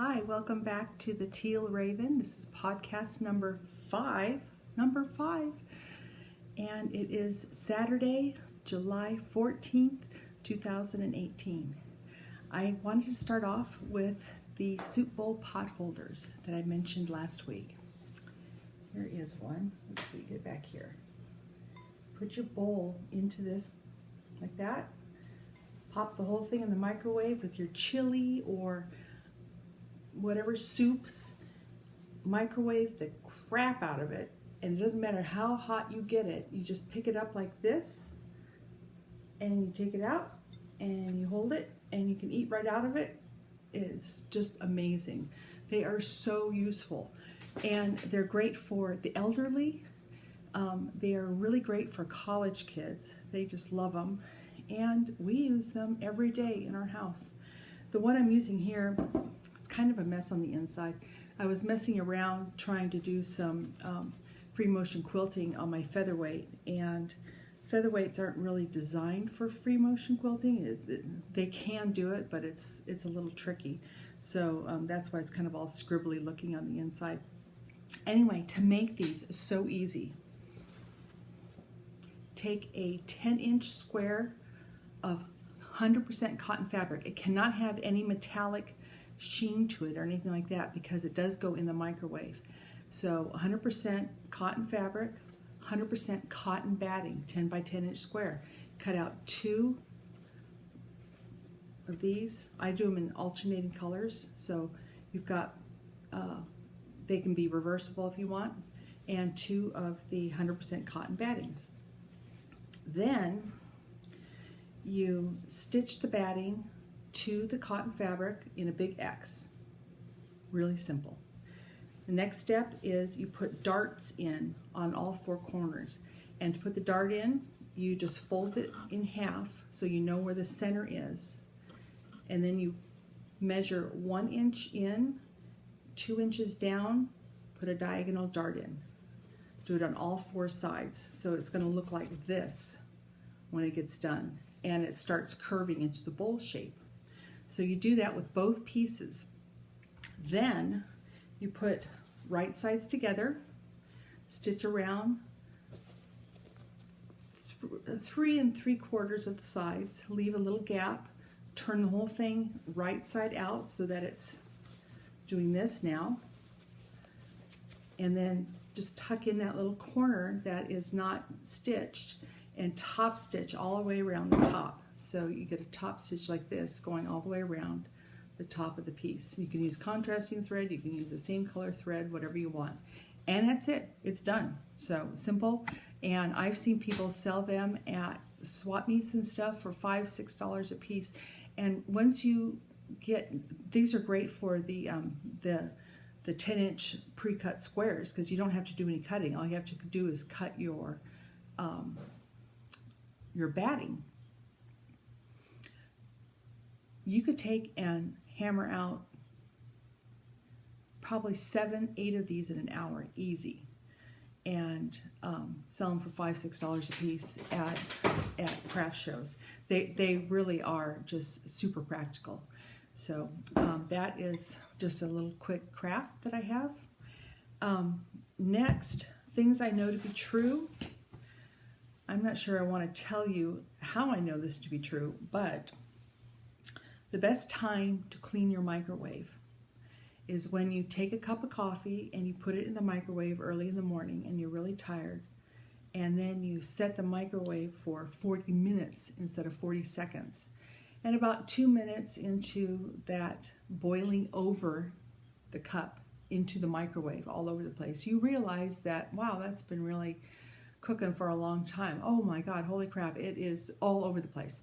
Hi, welcome back to the Teal Raven. This is podcast number five, and it is Saturday, July 14th, 2018. I wanted to start off with the soup bowl pot holders that I mentioned last week. Here is one. Let's see, get back here. Put your bowl into this like that. Pop the whole thing in the microwave with your chili or whatever soups. Microwave the crap out of it, and it doesn't matter how hot you get it. You just pick it up like this, and you take it out, and you hold it, and you can eat right out of it. It's just amazing. They are so useful, and they're great for the elderly. They are really great for college kids. They just love them, and we use them every day in our house. The one I'm using here, it's kind of a mess on the inside. I was messing around trying to do some free motion quilting on my featherweight, and featherweights aren't really designed for free motion quilting. They can do it, but it's a little tricky. So that's why it's kind of all scribbly looking on the inside. Anyway, to make these so easy, take a 10-inch square of 100% cotton fabric. It cannot have any metallic sheen to it or anything like that because it does go in the microwave. So 100% cotton fabric, 100% cotton batting, 10 by 10 inch square. Cut out 2 of these. I do them in alternating colors, so you've got, they can be reversible if you want, and 2 of the 100% cotton battings. Then you stitch the batting to the cotton fabric in a big X. Really simple. The next step is you put darts in on all 4 corners. And to put the dart in, you just fold it in half so you know where the center is. And then you measure 1 inch in, 2 inches down, put a diagonal dart in. Do it on all 4 sides. So it's going to look like this when it gets done. And it starts curving into the bowl shape. So you do that with both pieces. Then you put right sides together, stitch around 3 3/4 of the sides, leave a little gap, turn the whole thing right side out so that it's doing this now, and then just tuck in that little corner that is not stitched and top stitch all the way around the top. So you get a top stitch like this going all the way around the top of the piece. You can use contrasting thread, you can use the same color thread, whatever you want. And that's it, it's done. So simple, and I've seen people sell them at swap meets and stuff for $5, $6 a piece. And once you get, these are great for the 10-inch pre-cut squares because you don't have to do any cutting. All you have to do is cut your batting. You could take and hammer out probably 7, 8 of these in an hour, easy, and sell them for $5, $6 a piece at craft shows. They really are just super practical. So that is just a little quick craft that I have. Next, things I know to be true. I'm not sure I want to tell you how I know this to be true, but the best time to clean your microwave is when you take a cup of coffee and you put it in the microwave early in the morning and you're really tired, and then you set the microwave for 40 minutes instead of 40 seconds. And about 2 minutes into that boiling over the cup into the microwave all over the place, you realize that, wow, that's been really cooking for a long time. Oh my God, holy crap, it is all over the place.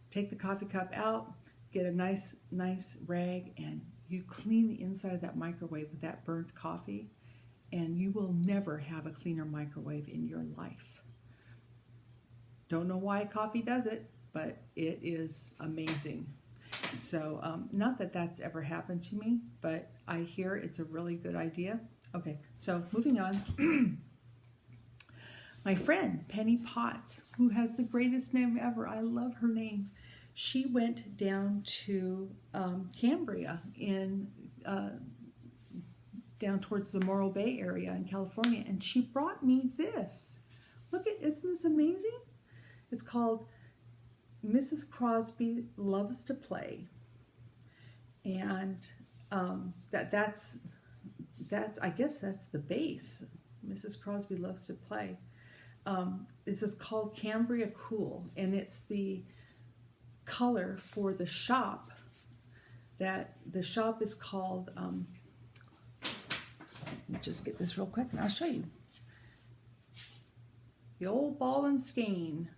Take the coffee cup out, get a nice rag, and you clean the inside of that microwave with that burnt coffee, and you will never have a cleaner microwave in your life. Don't know why coffee does it, but it is amazing. So not that that's ever happened to me, but I hear it's a really good idea. Okay, so moving on. My friend Penny Potts, who has the greatest name ever, I love her name. She went down to Cambria in down towards the Morro Bay area in California, and she brought me this. Look at, isn't this amazing? It's called Mrs. Crosby Loves to Play, and that's I guess that's the base. Mrs. Crosby Loves to Play. This is called Cambria Cool, and it's the color for the shop. That the shop is called. Let me just get this real quick, and I'll show you. The Old Ball and Skein.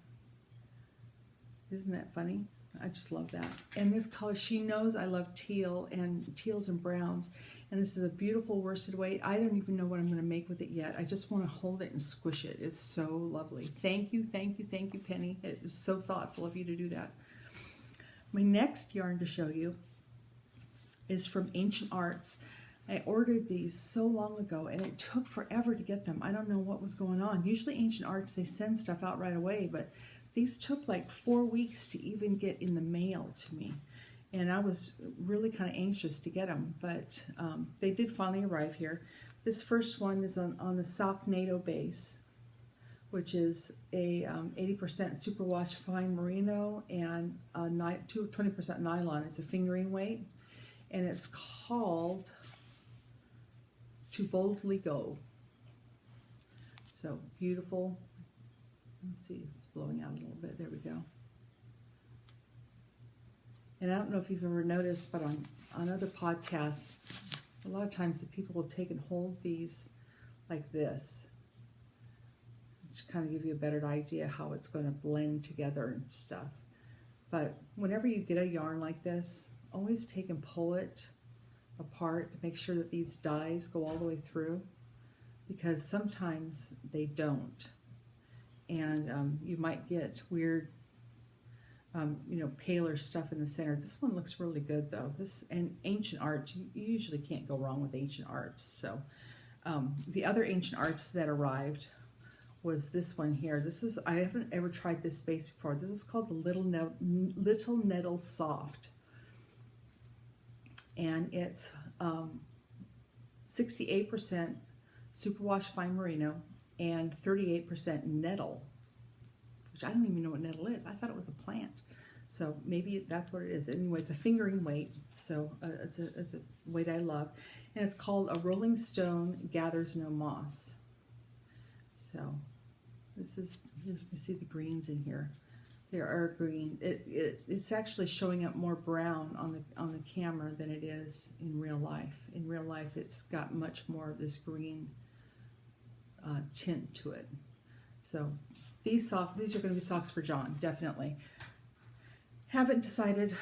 Isn't that funny? I just love that. And this color, she knows I love teal and teals and browns. And this is a beautiful worsted weight. I don't even know what I'm going to make with it yet. I just want to hold it and squish it. It's so lovely. Thank you, thank you, thank you, Penny. It was so thoughtful of you to do that. My next yarn to show you is from Ancient Arts. I ordered these so long ago, and it took forever to get them. I don't know what was going on. Usually Ancient Arts, they send stuff out right away, but these took like 4 weeks to even get in the mail to me. And I was really kind of anxious to get them, but they did finally arrive here. This first one is on the sock NATO base, which is a 80% superwash fine merino and 20% nylon. It's a fingering weight, and it's called To Boldly Go. So beautiful. Let's see, it's blowing out a little bit. There we go. And I don't know if you've ever noticed, but on other podcasts, a lot of times the people will take and hold these like this, which kind of give you a better idea how it's going to blend together and stuff. But whenever you get a yarn like this, always take and pull it apart to make sure that these dyes go all the way through, because sometimes they don't. And you might get weird, paler stuff in the center. This one looks really good though. This and Ancient Arts, you usually can't go wrong with Ancient Arts. So the other Ancient Arts that arrived was this one here. I haven't ever tried this base before. This is called the Little Nettle Soft, and it's 68% superwash fine merino and 38% nettle, which I don't even know what nettle is. I thought it was a plant. So maybe that's what it is. Anyway, it's a fingering weight, so it's a weight I love. And it's called A Rolling Stone Gathers No Moss. So this is, you can see the greens in here. There are green. It's actually showing up more brown on the camera than it is in real life. In real life, it's got much more of this green tint to it. So these are going to be socks for John, definitely. Haven't decided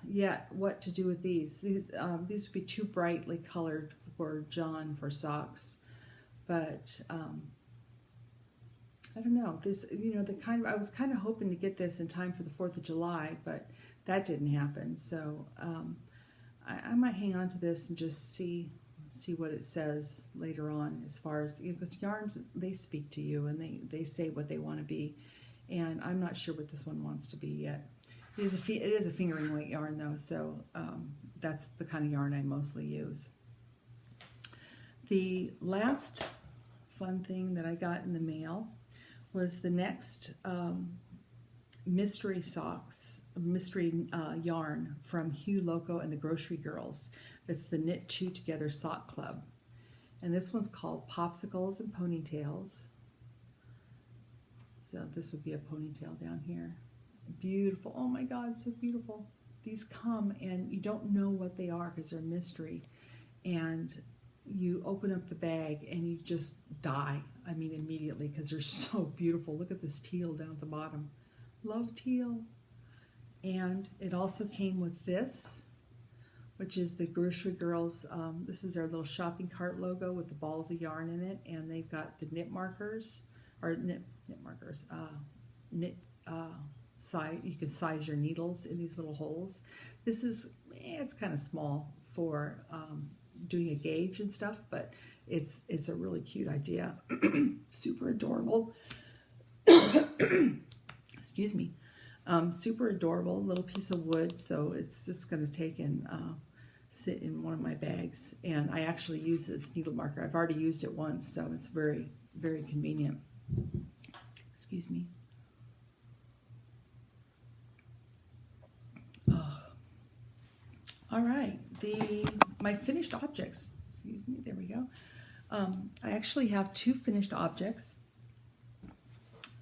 yet what to do with these. These would be too brightly colored for John for socks, but I don't know. This, I was kind of hoping to get this in time for the 4th of July, but that didn't happen. So I might hang on to this and just see what it says later on, as far as, because yarns, they speak to you and they say what they want to be, and I'm not sure what this one wants to be yet. It is a fingering weight yarn though, so that's the kind of yarn I mostly use. The last fun thing that I got in the mail was the next mystery yarn from Hugh Loco and the Grocery Girls. It's the Knit Two Together Sock Club. And this one's called Popsicles and Ponytails. So this would be a ponytail down here. Beautiful. Oh my God, so beautiful. These come and you don't know what they are because they're a mystery. And you open up the bag and you just die. I mean, immediately, because they're so beautiful. Look at this teal down at the bottom. Love teal. And it also came with this, which is the Grocery Girls. This is their little shopping cart logo with the balls of yarn in it, and they've got the knit markers, or knit markers, size. You can size your needles in these little holes. This is, it's kind of small for doing a gauge and stuff, but it's a really cute idea. Super adorable. Excuse me. Super adorable little piece of wood. So it's just going to take and sit in one of my bags, and I actually use this needle marker. I've already used it once, so it's very, very convenient. Excuse me. Oh. All right, my finished objects. Excuse me. There we go. I actually have two finished objects.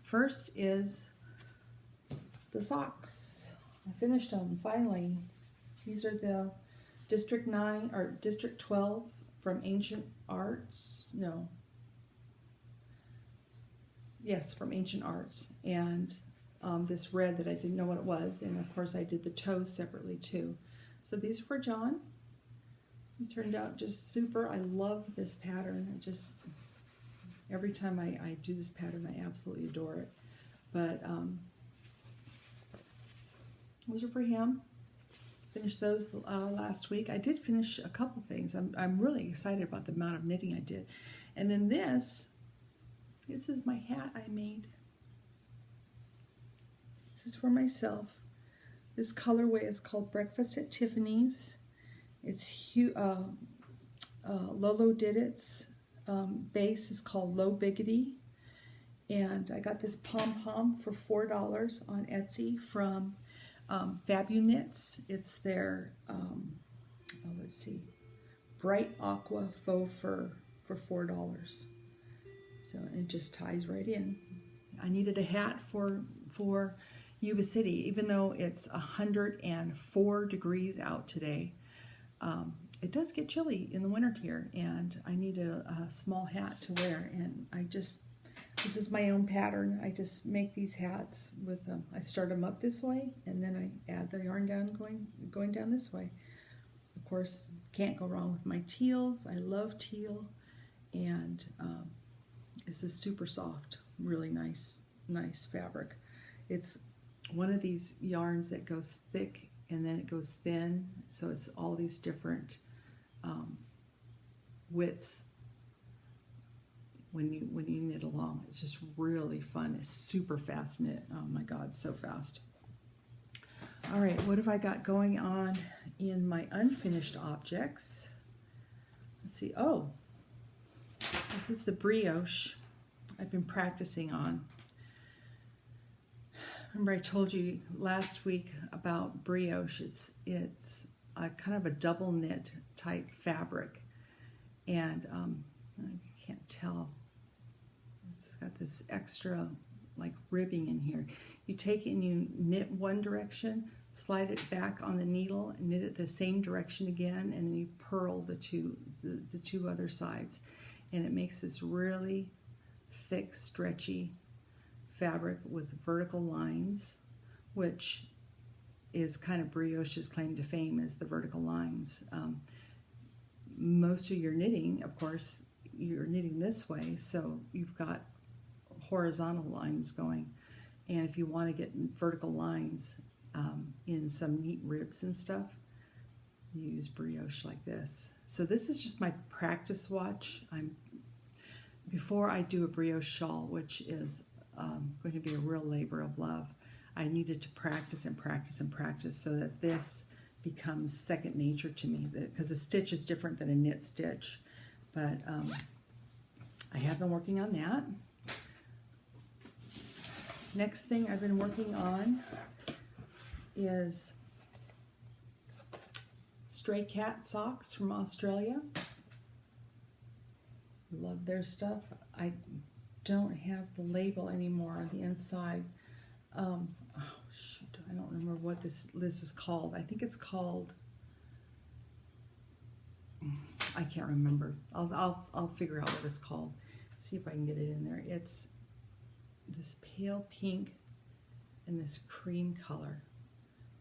First is the socks. I finished them finally. These are the District 9 or District 12 from Ancient Arts. No. Yes, from Ancient Arts. And this red that I didn't know what it was. And of course I did the toes separately too. So these are for John. It turned out just super. I love this pattern. Every time I do this pattern, I absolutely adore it. But those are for him. Finished those last week. I did finish a couple things. I'm really excited about the amount of knitting I did. And then this is my hat I made. This is for myself. This colorway is called Breakfast at Tiffany's. It's Lolo did its base is called Low Biggity, and I got this pom-pom for $4 on Etsy from Fabu Knits. It's their let's see, bright aqua faux fur for $4. So it just ties right in. I needed a hat for Yuba City, even though it's 104 degrees out today. It does get chilly in the winter here, and I needed a small hat to wear, and this is my own pattern. I just make these hats with them. I start them up this way, and then I add the yarn down going down this way. Of course, can't go wrong with my teals. I love teal, and this is super soft, really nice fabric. It's one of these yarns that goes thick and then it goes thin, so it's all these different widths when you knit along. It's just really fun. It's super fast knit. Oh my God, so fast. All right, what have I got going on in my unfinished objects? Let's see. Oh, this is the brioche I've been practicing on. Remember I told you last week about brioche. It's a kind of a double knit type fabric, and I can't tell. It's got this extra like ribbing in here. You take it and you knit one direction, slide it back on the needle, and knit it the same direction again, and then you purl the two other sides, and it makes this really thick, stretchy fabric with vertical lines, which is kind of brioche's claim to fame, is the vertical lines. Most of your knitting, of course, you're knitting this way, so you've got horizontal lines going. And if you want to get vertical lines in some neat ribs and stuff, you use brioche like this. So this is just my practice swatch. Before I do a brioche shawl, which is going to be a real labor of love, I needed to practice and practice and practice so that this becomes second nature to me, because a stitch is different than a knit stitch. But I have been working on that. Next thing I've been working on is Stray Cat socks from Australia. Love their stuff. I don't have the label anymore on the inside. Oh shoot, I don't remember what this is called. I think it's called, I can't remember. I'll figure out what it's called. See if I can get it in there. It's this pale pink and this cream color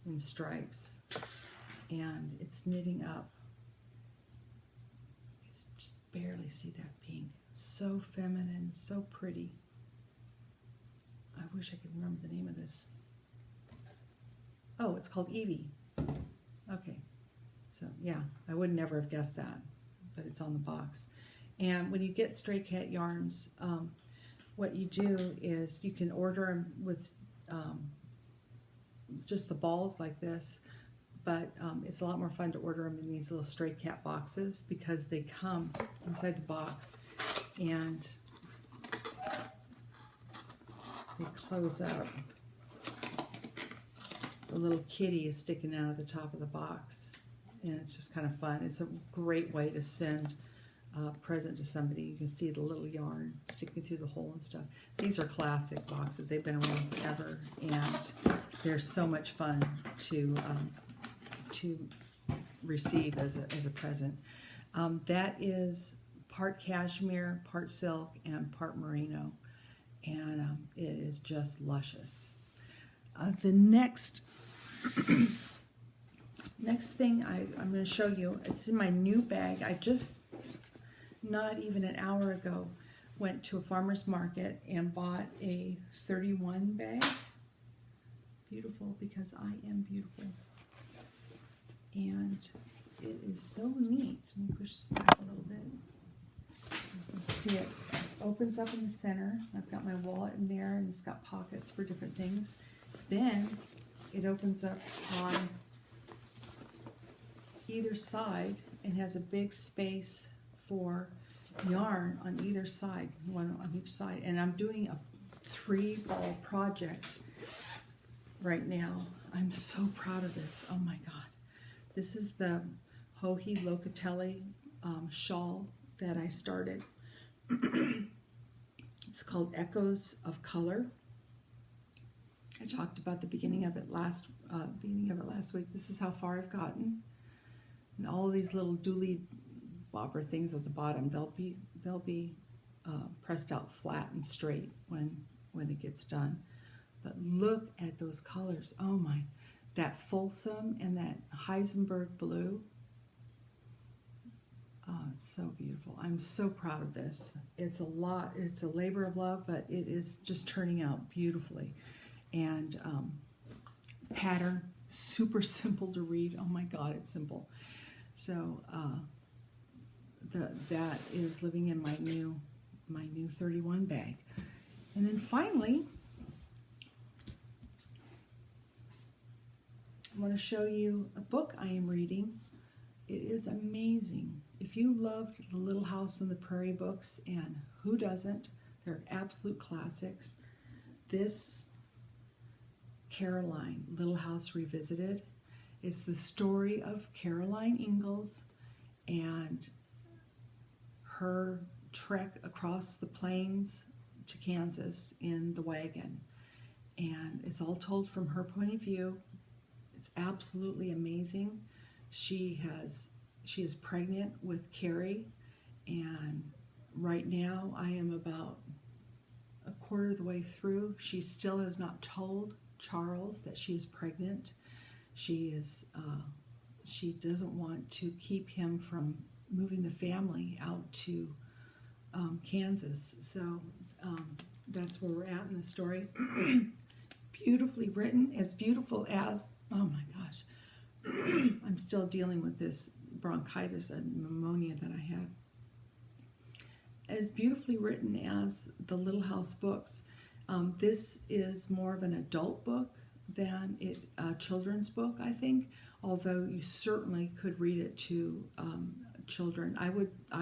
in stripes, and it's knitting up. You just barely see that pink. So feminine, so pretty. I wish I could remember the name of this. Oh, it's called Evie. Okay, so yeah, I would never have guessed that, but it's on the box. And when you get Stray Cat yarns, what you do is you can order them with just the balls like this, but it's a lot more fun to order them in these little stray cat boxes because they come inside the box and they close up. The little kitty is sticking out of the top of the box, and it's just kind of fun. It's a great way to send a present to somebody. You can see the little yarn sticking through the hole and stuff. These are classic boxes. They've been around forever, and they're so much fun to receive as a present. That is part cashmere, part silk, and part merino, and it is just luscious. The next thing I'm going to show you, it's in my new bag. I just, not even an hour ago, went to a farmer's market and bought a 31 bag. Beautiful, because I am beautiful. And it is so neat. Let me push this back a little bit. You can see it opens up in the center. I've got my wallet in there, and it's got pockets for different things. Then it opens up on either side and has a big space for yarn on either side, one on each side. And I'm doing a 3-ball project right now. I'm so proud of this. Oh my God. This is the Joji Locatelli shawl that I started. It's called Echoes of Color. I talked about the beginning of it last week. This is how far I've gotten, and all these little dooley bobber things at the bottom. They'll be pressed out flat and straight when it gets done. But look at those colors. Oh my! That Folsom and that Heisenberg blue. Oh, it's so beautiful. I'm so proud of this. It's a labor of love, but it is just turning out beautifully. And pattern, super simple to read. Oh my God, it's simple. So that is living in my new 31 bag. And then finally, I want to show you a book I am reading. It is amazing. If you loved the Little House on the Prairie books, and who doesn't, they're absolute classics. This Caroline, Little House Revisited, is the story of Caroline Ingalls and her trek across the plains to Kansas in the wagon. And it's all told from her point of view. It's absolutely amazing. She is pregnant with Carrie, and right now I am about a quarter of the way through. She still has not told Charles that she is pregnant. She doesn't want to keep him from moving the family out to Kansas. So that's where we're at in the story. Beautifully written, as beautiful as, oh my gosh, I'm still dealing with this bronchitis and pneumonia that I have. As beautifully written as the Little House books. This is more of an adult book than a children's book, I think, although you certainly could read it to children. I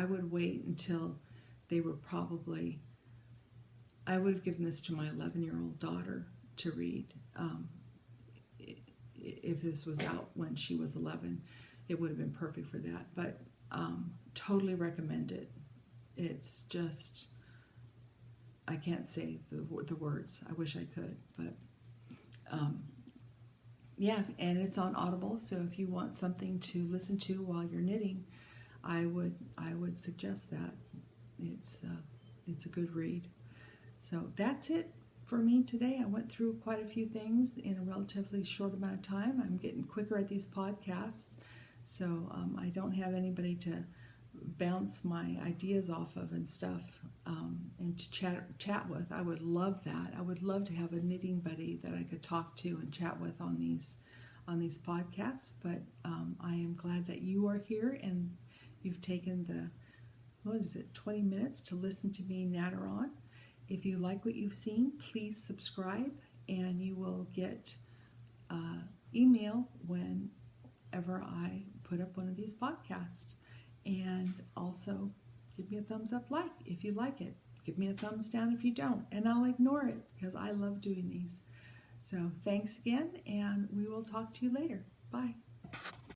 would wait until they were probably, I would have given this to my 11-year-old daughter to read. If this was out when she was 11, it would have been perfect for that. But totally recommend it. It's just, I can't say the words. I wish I could, but yeah, and it's on Audible. So if you want something to listen to while you're knitting, I would suggest that. It's a good read. So that's it for me today. I went through quite a few things in a relatively short amount of time. I'm getting quicker at these podcasts, so I don't have anybody to bounce my ideas off of and stuff, and to chat with. I would love that. I would love to have a knitting buddy that I could talk to and chat with on these podcasts. But I am glad that you are here and you've taken the 20 minutes to listen to me natter on. If you like what you've seen, please subscribe, and you will get email when whenever I put up one of these podcasts. And also give me a thumbs up like if you like it. Give me a thumbs down if you don't, and I'll ignore it because I love doing these. So thanks again, and we will talk to you later. Bye.